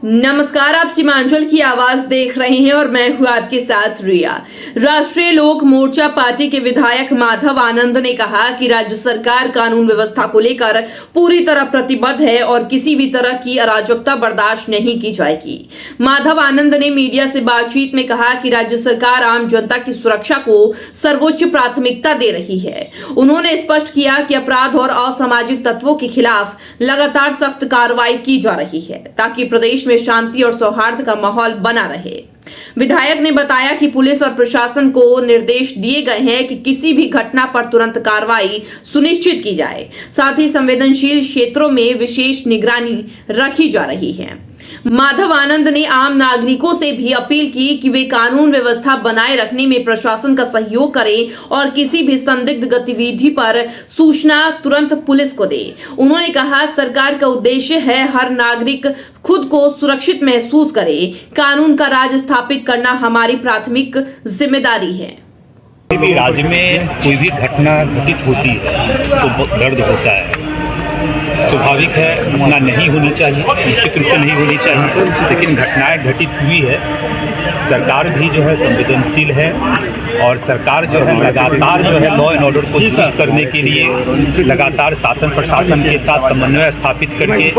नमस्कार, आप सीमांचल की आवाज देख रहे हैं और मैं हूं आपके साथ रिया। राष्ट्रीय लोक मोर्चा पार्टी के विधायक माधव आनंद ने कहा कि राज्य सरकार कानून व्यवस्था को लेकर पूरी तरह प्रतिबद्ध है और किसी भी तरह की अराजकता बर्दाश्त नहीं की जाएगी। माधव आनंद ने मीडिया से बातचीत में कहा कि राज्य सरकार आम जनता की सुरक्षा को सर्वोच्च प्राथमिकता दे रही है। उन्होंने स्पष्ट किया कि अपराध और असामाजिक तत्वों के खिलाफ लगातार सख्त कार्रवाई की जा रही है ताकि प्रदेश में शांति और सौहार्द का माहौल बना रहे। विधायक ने बताया कि पुलिस और प्रशासन को निर्देश दिए गए हैं कि किसी भी घटना पर तुरंत कार्रवाई सुनिश्चित की जाए। साथ ही संवेदनशील क्षेत्रों में विशेष निगरानी रखी जा रही है। माधव आनंद ने आम नागरिकों से भी अपील की कि वे कानून व्यवस्था बनाए रखने में प्रशासन का सहयोग करें और किसी भी संदिग्ध गतिविधि पर सूचना तुरंत पुलिस को दे। उन्होंने कहा, सरकार का उद्देश्य है हर नागरिक खुद को सुरक्षित महसूस करे। कानून का राज स्थापित करना हमारी प्राथमिक जिम्मेदारी है। भी राज्य में कोई भी घटना घटित होती है तो दर्द होता है, स्वाभाविक है, ना नहीं होनी चाहिए, निश्चित रूप से नहीं होनी चाहिए, लेकिन घटनाएं घटित हुई है। सरकार भी जो है संवेदनशील है और सरकार जो है लगातार जो है लॉ एंड ऑर्डर को दुरुस्त करने के लिए लगातार शासन प्रशासन के साथ समन्वय स्थापित करके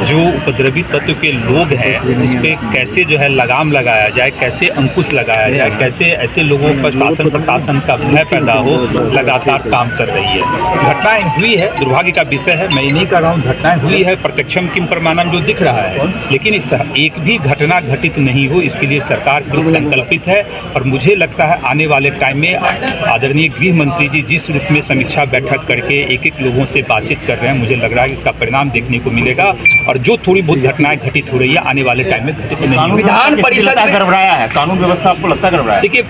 जो उपद्रवी तत्व के लोग हैं उस पर कैसे जो है लगाम लगाया जाए, कैसे अंकुश लगाया जाए, कैसे ऐसे लोगों पर शासन प्रशासन का भय पैदा हो, लगातार काम कर रही है। घटनाएं हुई है, दुर्भाग्य का विषय है, मैं ये नहीं कर रहा हूँ, घटनाएं हुई है, प्रत्यक्षम किम प्रमाणम जो दिख रहा है, लेकिन इस एक भी घटना घटित नहीं हो इसके लिए सरकार संकल्पित है। और मुझे लगता है आने वाले टाइम में आदरणीय गृह मंत्री जी जिस रूप में समीक्षा बैठक करके एक एक लोगों से बातचीत कर रहे हैं, मुझे लग रहा है कि इसका परिणाम देखने को मिलेगा और जो थोड़ी बहुत घटनाएं घटित हो रही है आने वाले टाइम में घटित नहीं। विधान परिषद गड़बड़ाया है, कानून व्यवस्था आपको लगता है गड़बड़ाया है? देखिए,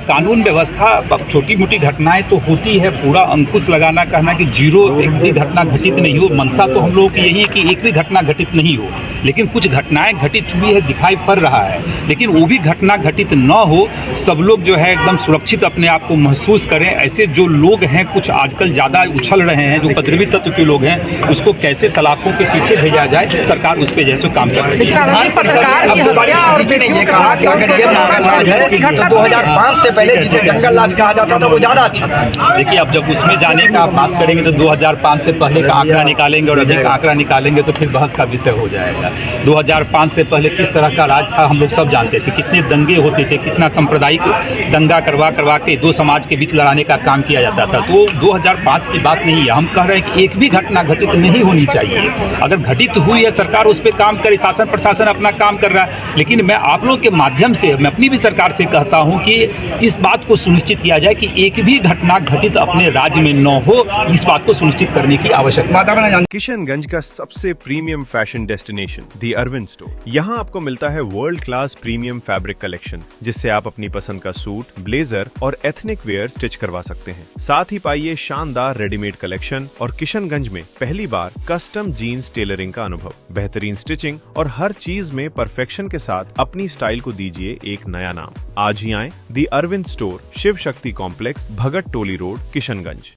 कानून व्यवस्था छोटी मोटी घटनाएं तो होती है, पूरा अंकुश लगाना कहना कि जीरो एक भी घटना घटित नहीं हो, मंशा तो हम लोगों की यही है कि एक भी घटना घटित नहीं हो, लेकिन कुछ घटनाएं घटित हुई है, दिखाई पड़ रहा है, लेकिन वो भी घटना घटित न हो, सब लोग जो है एकदम सुरक्षित अपने आप को महसूस करें। ऐसे जो लोग हैं कुछ आजकल ज़्यादा उछल रहे हैं, जो उपद्रवी तत्व के लोग हैं, उसको कैसे सलाखों के पीछे भेजा जाए, सरकार उस पर जैसे काम कर रही है। घटना 2005 से पहले जिसे जंगल राज कहा जाता था वो ज़्यादा अच्छा था। देखिए, अब जब उसमें जाने का आप बात करेंगे तो 2005 से पहले का आंकड़ा निकालेंगे और अधिक आंकड़ा निकालेंगे तो फिर बहस का विषय हो जाएगा। 2005 से पहले किस तरह का राज था हम लोग सब जानते थे, कितने दंगे होते थे, कितना सांप्रदायिक दंगा करवा के दो समाज के बीच लड़ाने का काम किया जाता था। तो 2005 की बात नहीं है, हम कह रहे हैं कि एक भी घटना घटित नहीं होनी चाहिए। अगर घटित हुई है सरकार उस पर काम करे, शासन प्रशासन अपना काम कर रहा है, लेकिन मैं आप लोगों के माध्यम से मैं अपनी भी सरकार से कहता हूं कि इस बात को सुनिश्चित किया जाए कि एक भी घटना घटित अपने राज्य में न हो, इस बात को सुनिश्चित करने की आवश्यकता है। किशनगंज का सबसे premium fashion destination the Arvind store. यहाँ आपको मिलता है world class premium fabric collection, जिससे आप अपनी पसंद का सूट, ब्लेजर और एथनिक वेयर स्टिच करवा सकते हैं। साथ ही पाइए शानदार रेडीमेड कलेक्शन और किशनगंज में पहली बार कस्टम जीन्स टेलरिंग का अनुभव। बेहतरीन स्टिचिंग और हर चीज में परफेक्शन के साथ अपनी स्टाइल को दीजिए एक नया नाम। आज ही आए the Arvind store, Shiv Shakti complex, Bhagat Toli road, Kishanganj.